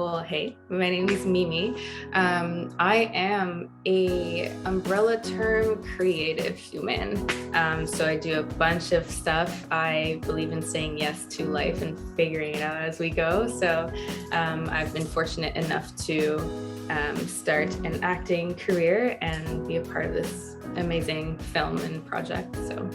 Well, hey, my name is Mimi. I am a umbrella term creative human. So I do a bunch of stuff. I believe in saying yes to life and figuring it out as we go. So I've been fortunate enough to start an acting career and be a part of this amazing film and project. So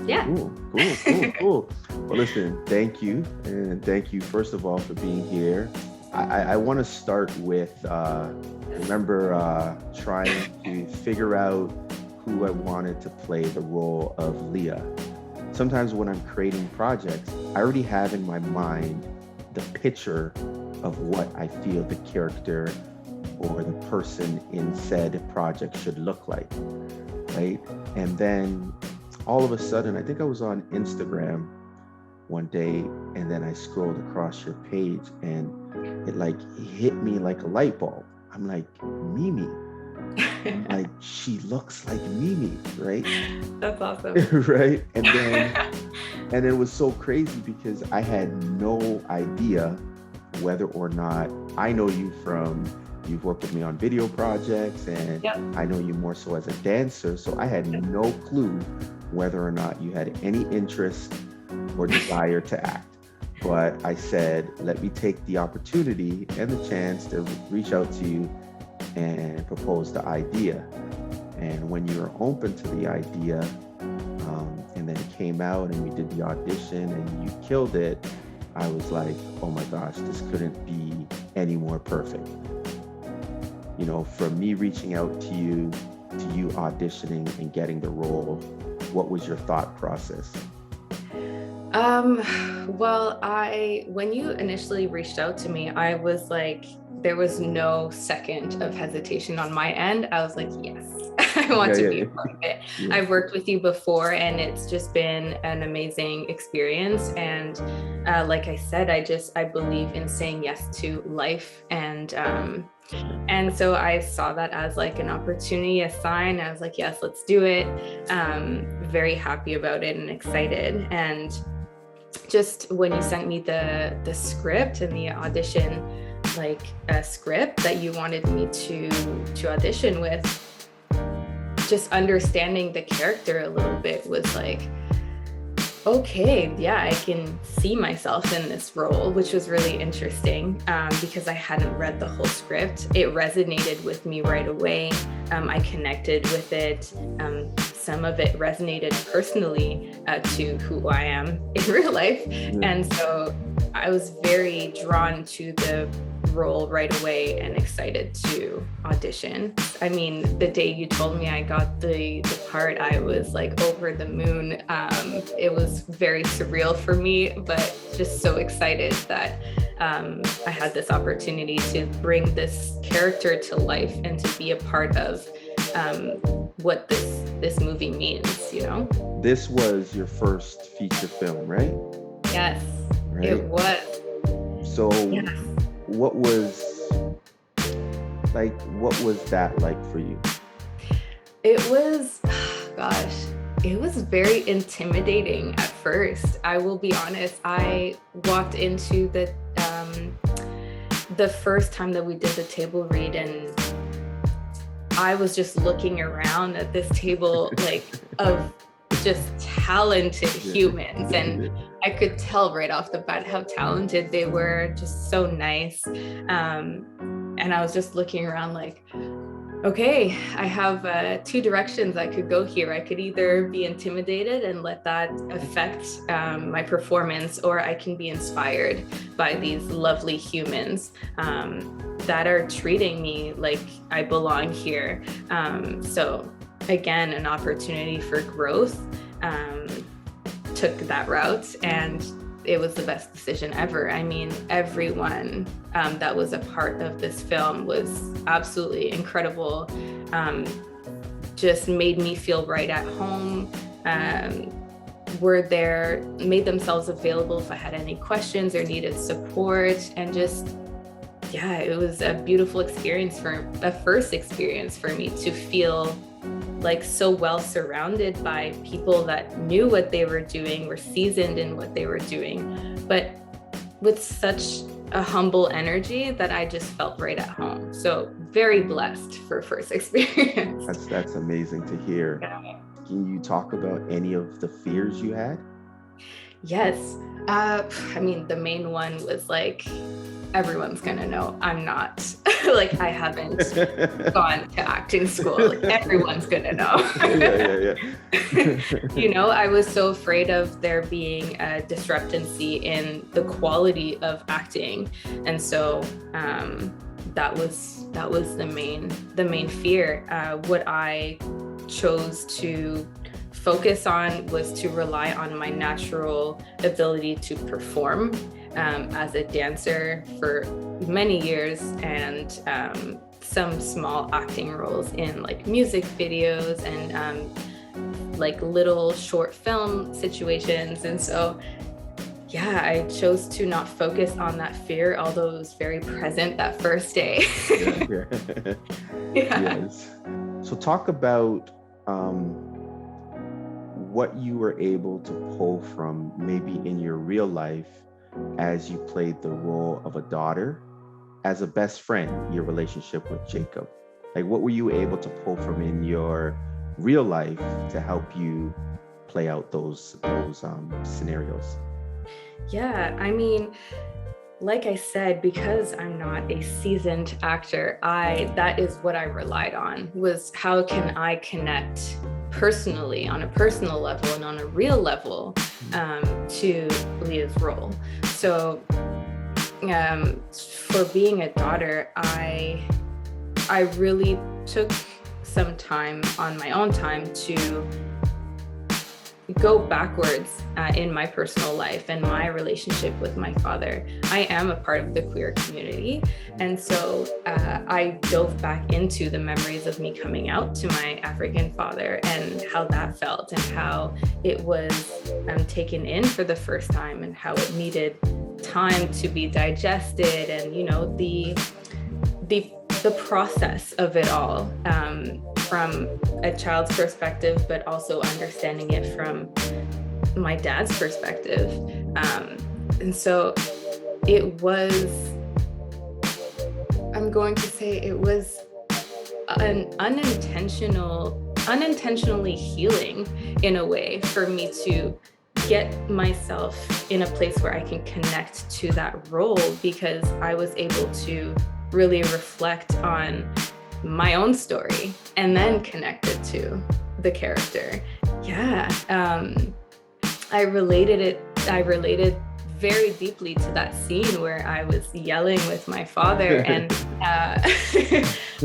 yeah. Cool. Well, listen, thank you. And thank you, first of all, for being here. I want to start with, remember trying to figure out who I wanted to play the role of Leah. Sometimes when I'm creating projects, I already have in my mind the picture of what I feel the character or the person in said project should look like, right? And then all of a sudden, I think I was on Instagram one day, and then I scrolled across your page and it like hit me like a light bulb. I'm like, Mimi. I'm like, she looks like Mimi, right? That's awesome. Right? And it was so crazy because I had no idea whether or not I know you from, you've worked with me on video projects, and Yep. I know you more so as a dancer. So I had no clue whether or not you had any interest or desire to act. But I said, let me take the opportunity and the chance to reach out to you and propose the idea. And when you were open to the idea, and then it came out and we did the audition and you killed it, I was like, oh my gosh, this couldn't be any more perfect. You know, from me reaching out to you auditioning and getting the role, what was your thought process? Well, when you initially reached out to me, I was like, there was no second of hesitation on my end. I was like, yes, I want to be a part of it. Yeah. I've worked with you before and it's just been an amazing experience. And like I said, I believe in saying yes to life. And so I saw that as like an opportunity, a sign. I was like, yes, let's do it. Very happy about it and excited. And just when you sent me the script and the audition, like a script that you wanted me to audition with, just understanding the character a little bit was like, okay, yeah, I can see myself in this role, which was really interesting because I hadn't read the whole script. It resonated with me right away. I connected with it. Some of it resonated personally to who I am in real life. Mm-hmm. And so I was very drawn to the role right away and excited to audition. I mean, the day you told me I got the part, I was like over the moon. It was very surreal for me, but just so excited that I had this opportunity to bring this character to life and to be a part of what this movie means, you know? This was your first feature film, right? Yes, right? It was. So yes. What was that like for you? It was, gosh, it was very intimidating at first. I will be honest. I walked into the first time that we did the table read, and I was just looking around at this table like of just talented humans, and I could tell right off the bat how talented they were, just so nice. And I was just looking around like, okay, I have two directions I could go here. I could either be intimidated and let that affect my performance, or I can be inspired by these lovely humans that are treating me like I belong here. So again, an opportunity for growth. Took that route, and it was the best decision ever. I mean, everyone that was a part of this film was absolutely incredible. Just made me feel right at home. Were there, made themselves available if I had any questions or needed support, and just, yeah, it was a beautiful experience, a first experience for me to feel like so well surrounded by people that knew what they were doing, were seasoned in what they were doing, but with such a humble energy that I just felt right at home. So very blessed for first experience. That's amazing to hear. Yeah. Can you talk about any of the fears you had? Yes. I mean, the main one was like, everyone's gonna know I'm not like, I haven't gone to acting school. Like, everyone's gonna know. You know, I was so afraid of there being a discrepancy in the quality of acting, and so that was the main fear. What I chose to focus on was to rely on my natural ability to perform as a dancer for many years, and some small acting roles in like music videos and like little short film situations. And so yeah, I chose to not focus on that fear, although it was very present that first day. Yeah. Yes. So talk about what you were able to pull from maybe in your real life as you played the role of a daughter, as a best friend, your relationship with Jacob. Like, what were you able to pull from in your real life to help you play out those scenarios? Yeah, I mean, like I said, because I'm not a seasoned actor, that is what I relied on, was how can I connect personally, on a personal level and on a real level, to Leah's role. So for being a daughter, I really took some time on my own time to go backwards in my personal life and my relationship with my father. I am a part of the queer community, and so I dove back into the memories of me coming out to my African father and how that felt and how it was taken in for the first time and how it needed time to be digested, and you know, the process of it all, from a child's perspective, but also understanding it from my dad's perspective. And so it was, I'm going to say it was an unintentionally healing in a way for me to get myself in a place where I can connect to that role, because I was able to really reflect on my own story and then connect it to the character. Yeah, I related very deeply to that scene where I was yelling with my father, and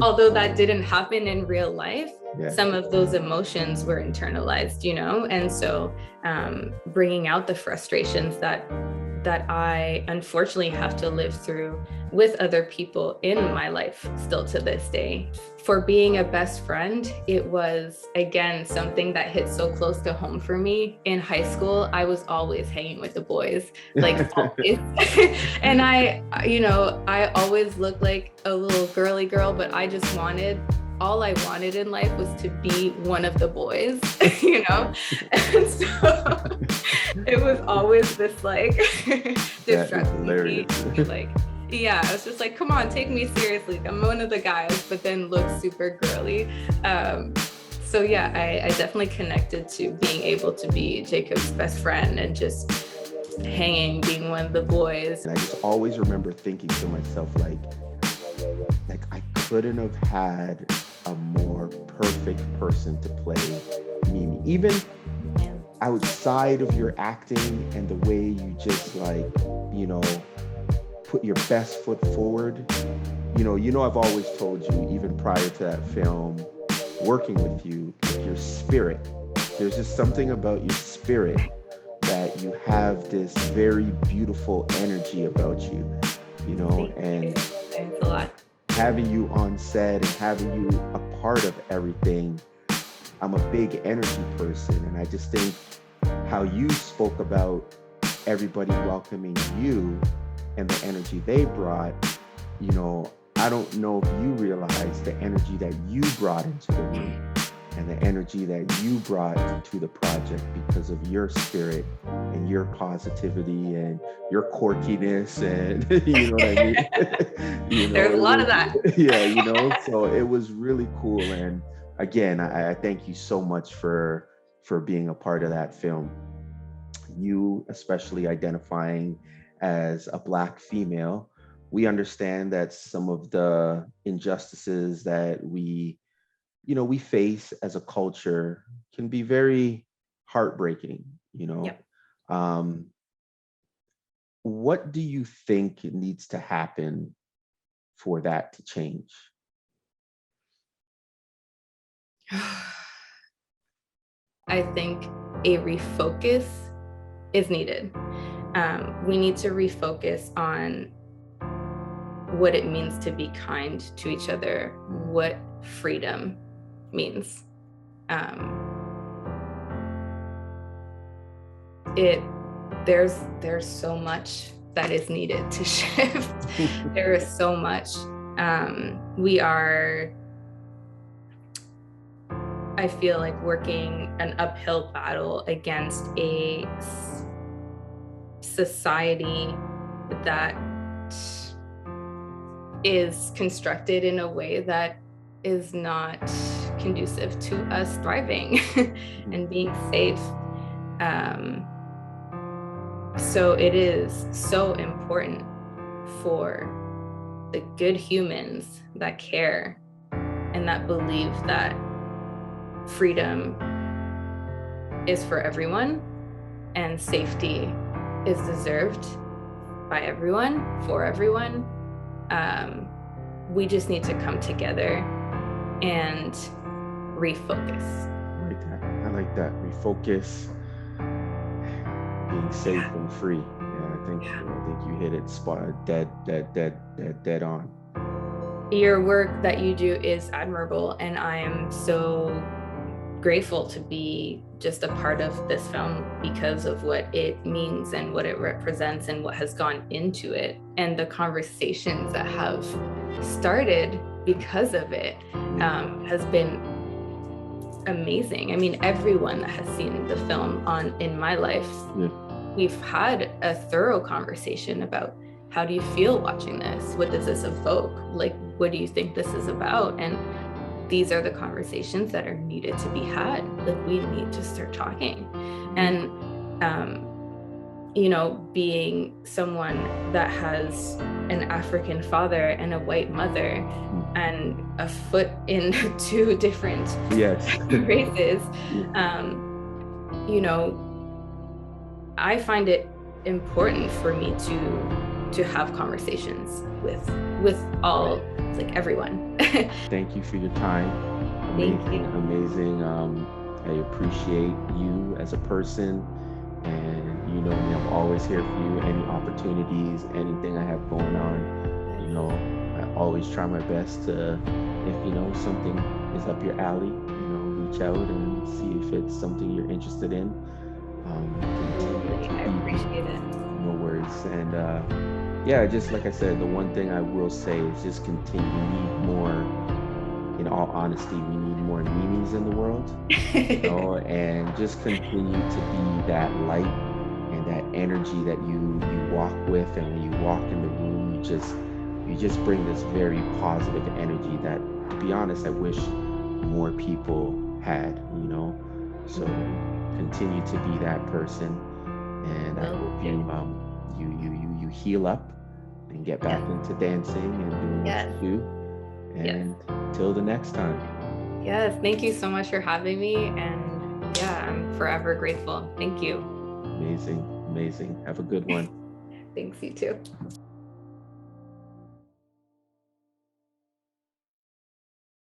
although that didn't happen in real life, some of those emotions were internalized, you know, and so bringing out the frustrations that I unfortunately have to live through with other people in my life still to this day. For being a best friend, it was, again, something that hit so close to home for me. In high school, I was always hanging with the boys, like always. And I always looked like a little girly girl, but all I wanted in life was to be one of the boys, you know? And so it was always this like disrespectful, like, yeah, I was just like, come on, take me seriously. I'm one of the guys, but then look super girly. So yeah, I definitely connected to being able to be Jacob's best friend and just hanging, being one of the boys. And I just always remember thinking to myself, like I couldn't have had a more perfect person to play Mimi. Even outside of your acting and the way you just put your best foot forward. You know, I've always told you, even prior to that film, working with you, your spirit. There's just something about your spirit that you have this very beautiful energy about you, you know, and thanks a lot. Having you on set and having you a part of everything. I'm a big energy person, and I just think how you spoke about everybody welcoming you and the energy they brought, you know, I don't know if you realize the energy that you brought into the room. and the energy that you brought to the project because of your spirit and your positivity and your quirkiness, and you know what I mean? There's a lot of that. Yeah, so it was really cool. And again, I thank you so much for being a part of that film. You especially identifying as a Black female, we understand that some of the injustices that we face as a culture can be very heartbreaking. Yep. What do you think needs to happen for that to change? I think a refocus is needed. We need to refocus on what it means to be kind to each other, what freedom means. There's so much that is needed to shift. There is so much. We are, I feel like, working an uphill battle against a society that is constructed in a way that is not conducive to us thriving and being safe. So it is so important for the good humans that care and that believe that freedom is for everyone and safety is deserved by everyone, for everyone. We just need to come together and refocus. I like that. Refocus, being safe and free. Yeah, I think you hit it spot dead on. Your work that you do is admirable, and I am so grateful to be just a part of this film because of what it means and what it represents and what has gone into it and the conversations that have started because of it has been amazing. I mean, everyone that has seen the film in my life, we've had a thorough conversation about how do you feel watching this? What does this evoke? Like, what do you think this is about? And these are the conversations that are needed to be had. Like, we need to start talking. And, being someone that has an African father and a white mother and a foot in two different races, I find it important for me to have conversations with all, like, everyone. Thank you for your time. Amazing. I appreciate you as a person, and you know me, I'm always here for you. Any opportunities, anything I have going on, I always try my best to, if something is up your alley, reach out and see if it's something you're interested in. I appreciate it. No worries. And just like I said, the one thing I will say is just continue. We need more, in all honesty, we need more Mimis in the world, and just continue to be that light and that energy that you walk with. And when you walk in the room, you just bring this very positive energy that, to be honest, I wish more people had, so continue to be that person. And I hope you heal up and get back into dancing and doing what you do. And till the next time. Yes, thank you so much for having me. And I'm forever grateful. Thank you. Amazing. Have a good one. Thanks, you too.